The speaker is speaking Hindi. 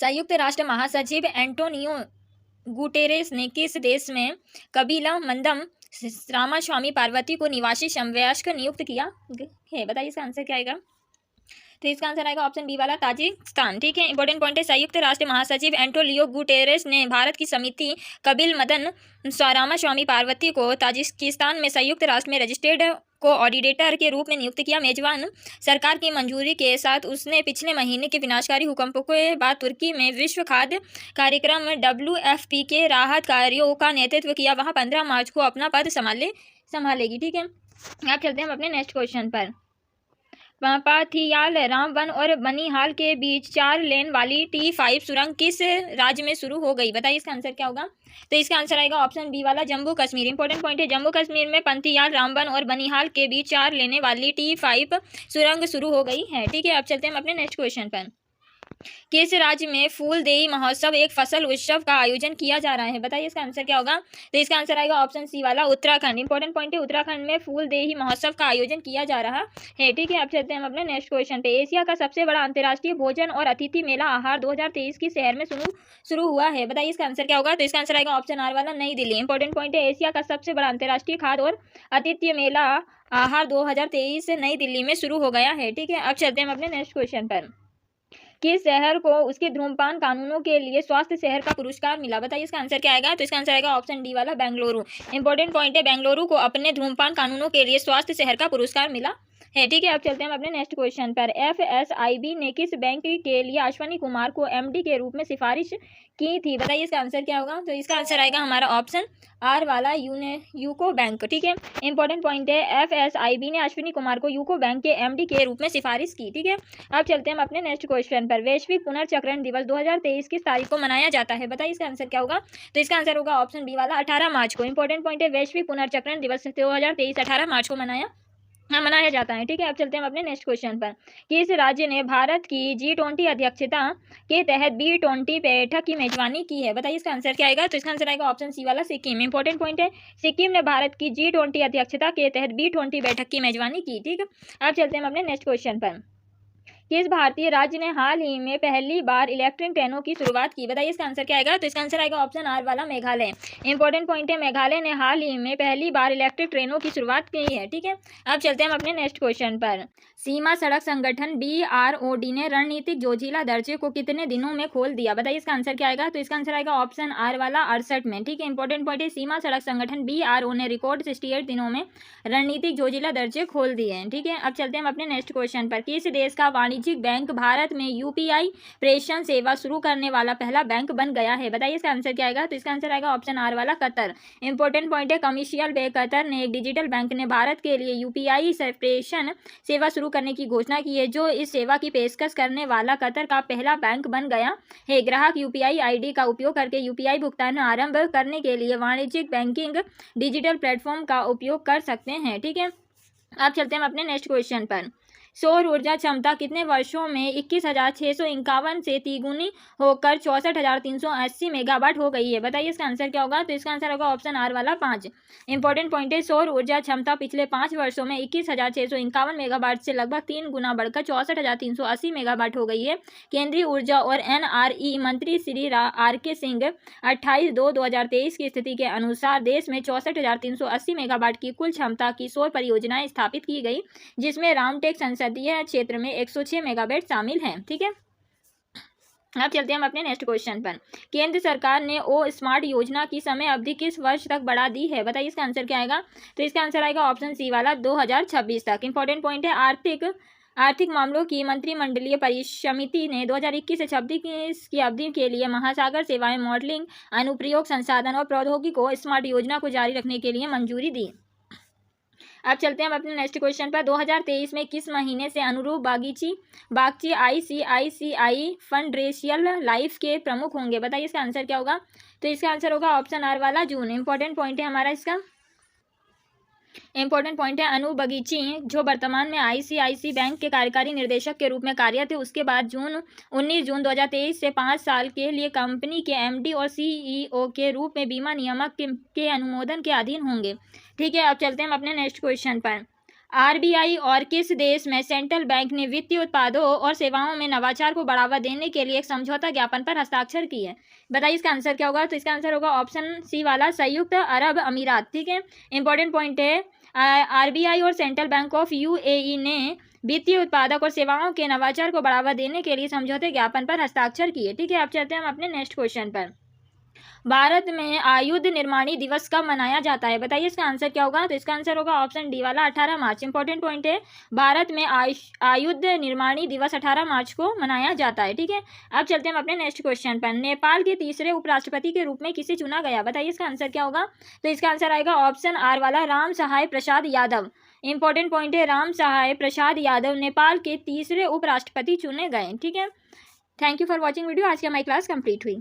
संयुक्त राष्ट्र महासचिव एंटोनियो गुटेरेस ने किस देश में कबीला मंदम रामास्वामी पार्वती को निवासी समवयस्क नियुक्त किया है? बताइए इसका आंसर क्या आएगा। तो इसका आंसर आएगा ऑप्शन बी वाला ताजिकिस्तान। ठीक है, इंपॉर्टेंट पॉइंट है, संयुक्त राष्ट्र महासचिव एंटोनियो गुटेरेस ने भारत की समिति कबील मदन रामास्वामी पार्वती को ताजिकिस्तान में संयुक्त राष्ट्र में रजिस्टर्ड कोऑर्डिनेटर के रूप में नियुक्त किया। मेजबान सरकार की मंजूरी के साथ उसने पिछले महीने के विनाशकारी भूकंपों के बाद तुर्की में विश्व खाद्य कार्यक्रम WFP के राहत कार्यों का नेतृत्व किया। वहां 15 मार्च को अपना पद संभालेगी। ठीक है, आप चलते हैं अपने नेक्स्ट क्वेश्चन पर। पाथियाल, रामबन और बनिहाल के बीच 4 लेन वाली T5 सुरंग किस राज्य में शुरू हो गई? बताइए इसका आंसर क्या होगा। तो इसका आंसर आएगा ऑप्शन बी वाला जम्मू कश्मीर। इंपॉर्टेंट पॉइंट है, जम्मू कश्मीर में पंथियाल, रामबन और बनिहाल के बीच 4 लेने वाली T5 सुरंग शुरू हो गई है। ठीक है, अब चलते हैं अपने नेक्स्ट क्वेश्चन पर। किस राज्य में फूलदेई महोत्सव एक फसल उत्सव का आयोजन किया जा रहा है? बताइए इसका आंसर क्या होगा। तो इसका आंसर आएगा ऑप्शन सी वाला उत्तराखंड। इंपॉर्टेंट पॉइंट है, उत्तराखंड में फूलदेई महोत्सव का आयोजन किया जा रहा है। ठीक है, अब चलते हैं हम अपने नेक्स्ट क्वेश्चन पे। एशिया का सबसे बड़ा अंतर्राष्ट्रीय भोजन और अतिथि मेला आहार 2023 की शहर में शुरू हुआ है। बताइए इसका आंसर क्या होगा। तो इसका आंसर आएगा ऑप्शन आर वाला नई दिल्ली। इंपॉर्टेंट पॉइंट है, एशिया का सबसे बड़ा अंतर्राष्ट्रीय खाद्य और अतिथि मेला आहार 2023 नई दिल्ली में शुरू हो गया है। ठीक है, अब चलते हैं अपने नेक्स्ट क्वेश्चन पर। किस शहर को उसके धूम्रपान कानूनों के लिए स्वास्थ्य शहर का पुरस्कार मिला? बताइए इसका आंसर क्या आएगा। तो इसका आंसर आएगा ऑप्शन डी वाला बेंगलुरु। इंपॉर्टेंट पॉइंट है, बेंगलुरु को अपने धूम्रपान कानूनों के लिए स्वास्थ्य शहर का पुरस्कार मिला है। ठीक है, अब चलते हैं अपने नेक्स्ट क्वेश्चन पर। FSIB ने किस बैंक के लिए अश्वनी कुमार को MD के रूप में सिफारिश की थी? बताइए इसका आंसर क्या होगा। तो इसका आंसर आएगा हमारा ऑप्शन आर वाला यूको बैंक। ठीक है, इंपॉर्टेंट पॉइंट है, FSIB ने अश्विनी कुमार को यूको बैंक के MD के रूप में सिफारिश की। ठीक है, अब चलते हैं हम अपने नेक्स्ट क्वेश्चन पर। वैश्विक पुनर्चक्रण दिवस 2023 किस तारीख को मनाया जाता है? बताइए इसका आंसर क्या होगा। तो इसका आंसर होगा ऑप्शन बी वाला 18 मार्च को। इंपॉर्टेंट पॉइंट है, वैश्विक पुनर्चक्रण दिवस 2023 18 मार्च को मनाया जाता है। ठीक है, अब चलते हैं हम अपने नेक्स्ट क्वेश्चन पर। किस राज्य ने भारत की G20 अध्यक्षता के तहत B20 बैठक की मेजबानी की है? बताइए इसका आंसर क्या आएगा। तो इसका आंसर आएगा ऑप्शन सी वाला सिक्किम। इंपॉर्टेंट पॉइंट है, सिक्किम ने भारत की G20 अध्यक्षता के तहत B20 बैठक की मेजबानी की। ठीक है, अब चलते हैं हम अपने नेक्स्ट क्वेश्चन पर। किस भारतीय राज्य ने हाल ही में पहली बार इलेक्ट्रिक ट्रेनों की शुरुआत की? बताइए इसका आंसर क्या आएगा। तो इसका आंसर आएगा ऑप्शन आर वाला मेघालय। इंपॉर्टेंट पॉइंट है, मेघालय ने हाल ही में पहली बार इलेक्ट्रिक ट्रेनों की शुरुआत की है। ठीक है, अब चलते हैं हम अपने नेक्स्ट क्वेश्चन पर। सीमा सड़क संगठन BROD ने रणनीतिक जोजिला दर्जे को कितने दिनों में खोल दिया? बताइए इसका आंसर क्या आएगा। तो इसका आंसर आएगा ऑप्शन आर वाला 68 में। ठीक है, इंपॉर्टेंट पॉइंट है, सीमा सड़क संगठन BRO ने रिकॉर्ड 68 दिनों में रणनीतिक जोजिला दर्जे खोल दिए हैं। ठीक है, अब चलते हैं हम अपने नेक्स्ट क्वेश्चन पर। किस देश का वाणिज्यिक बैंक भारत में UPI प्रेषण सेवा शुरू करने वाला पहला बैंक बन गया है? बताइए इसका आंसर क्या आएगा। तो इसका आंसर आएगा ऑप्शन आर वाला कतर। इंपॉर्टेंट पॉइंट है, कमर्शियल बैंक कतर ने एक डिजिटल बैंक ने भारत के लिए UPI प्रेषण सेवा शुरू करने की घोषणा की है, जो इस सेवा की पेशकश करने वाला कतर का पहला बैंक बन गया है। ग्राहक UPI ID का उपयोग करके UPI भुगतान आरंभ करने के लिए वाणिज्यिक बैंकिंग डिजिटल प्लेटफॉर्म का उपयोग कर सकते हैं। ठीक है, अब चलते हैं अपने नेक्स्ट क्वेश्चन पर। सौर ऊर्जा क्षमता कितने वर्षों में 21,651 से तिगुनी होकर 64,380 मेगावाट हो गई है? बताइए इसका आंसर क्या होगा। तो इसका आंसर होगा ऑप्शन आर वाला 5। इंपॉर्टेंट पॉइंट है, सौर ऊर्जा क्षमता पिछले 5 वर्षों में 21,651 मेगावाट से लगभग 3 गुना बढ़कर 64,380 मेगावाट हो गई है। केंद्रीय ऊर्जा और NRE मंत्री श्री RK सिंह 28/2/2023 की स्थिति के अनुसार देश में 64,380 मेगावाट की कुल क्षमता की सौर परियोजनाएं स्थापित की गई, जिसमें रामटेक संसदीय क्षेत्र में 106 मेगावाट शामिल हैं। ठीक है, अब चलते हैं हम अपने नेक्स्ट क्वेश्चन पर। केंद्र सरकार ने स्मार्ट योजना की समय अवधि किस वर्ष तक बढ़ा दी है? बताइए इसका आंसर क्या आएगा। तो इसका आंसर आएगा ऑप्शन सी वाला 2026 तक। इंपॉर्टेंट पॉइंट है, आर्थिक मामलों की मंत्रिमंडलीय परिसमिति ने 2021 से 2026 की अवधि के लिए महासागर सेवाएं, मॉडलिंग, अनुप्रयोग, संसाधन और प्रौद्योगिकी को स्मार्ट योजना को जारी रखने के लिए मंजूरी दी। अब चलते हैं हम अपने नेक्स्ट क्वेश्चन पर। 2023 में किस महीने से अनुरूप बागची ICICI फंड्रेशियल लाइफ के प्रमुख होंगे? बताइए इसका आंसर क्या होगा। तो इसका आंसर होगा ऑप्शन आर वाला जून। इंपॉर्टेंट पॉइंट है हमारा इसका, इंपॉर्टेंट पॉइंट है, अनु बगीची जो वर्तमान में ICICI बैंक के कार्यकारी निदेशक के रूप में कार्यरत है, उसके बाद 19 जून 2023 से 5 साल के लिए कंपनी के MD और CEO के रूप में बीमा नियामक के अनुमोदन के अधीन होंगे। ठीक है, अब चलते हैं हम अपने नेक्स्ट क्वेश्चन पर। आरबीआई और किस देश में सेंट्रल बैंक ने वित्तीय उत्पादों और सेवाओं में नवाचार को बढ़ावा देने के लिए एक समझौता ज्ञापन पर हस्ताक्षर किए? बताइए इसका आंसर क्या होगा। तो इसका आंसर होगा ऑप्शन सी वाला, संयुक्त अरब अमीरात। ठीक है, इंपॉर्टेंट पॉइंट है, आरबीआई और सेंट्रल बैंक ऑफ यूएई ने वित्तीय उत्पादक और सेवाओं के नवाचार को बढ़ावा देने के लिए समझौते ज्ञापन पर हस्ताक्षर किए। ठीक है, अब चलते हैं हम अपने नेक्स्ट क्वेश्चन पर। भारत में आयुध निर्माणी दिवस कब मनाया जाता है? बताइए इसका आंसर क्या होगा। तो इसका आंसर होगा ऑप्शन डी वाला, 18 मार्च। इंपॉर्टेंट पॉइंट है, भारत में आयुध निर्माणी दिवस 18 मार्च को मनाया जाता है। ठीक है, अब चलते हैं हम अपने नेक्स्ट क्वेश्चन पर। नेपाल के तीसरे उपराष्ट्रपति के रूप में किसे चुना गया? बताइए इसका आंसर क्या होगा। तो इसका आंसर आएगा ऑप्शन आर वाला, राम सहाय प्रसाद यादव। इंपॉर्टेंट पॉइंट है, राम सहाय प्रसाद यादव नेपाल के तीसरे उपराष्ट्रपति चुने गए। ठीक है, thank you for watching video. आज की हमारी क्लास कंप्लीट हुई।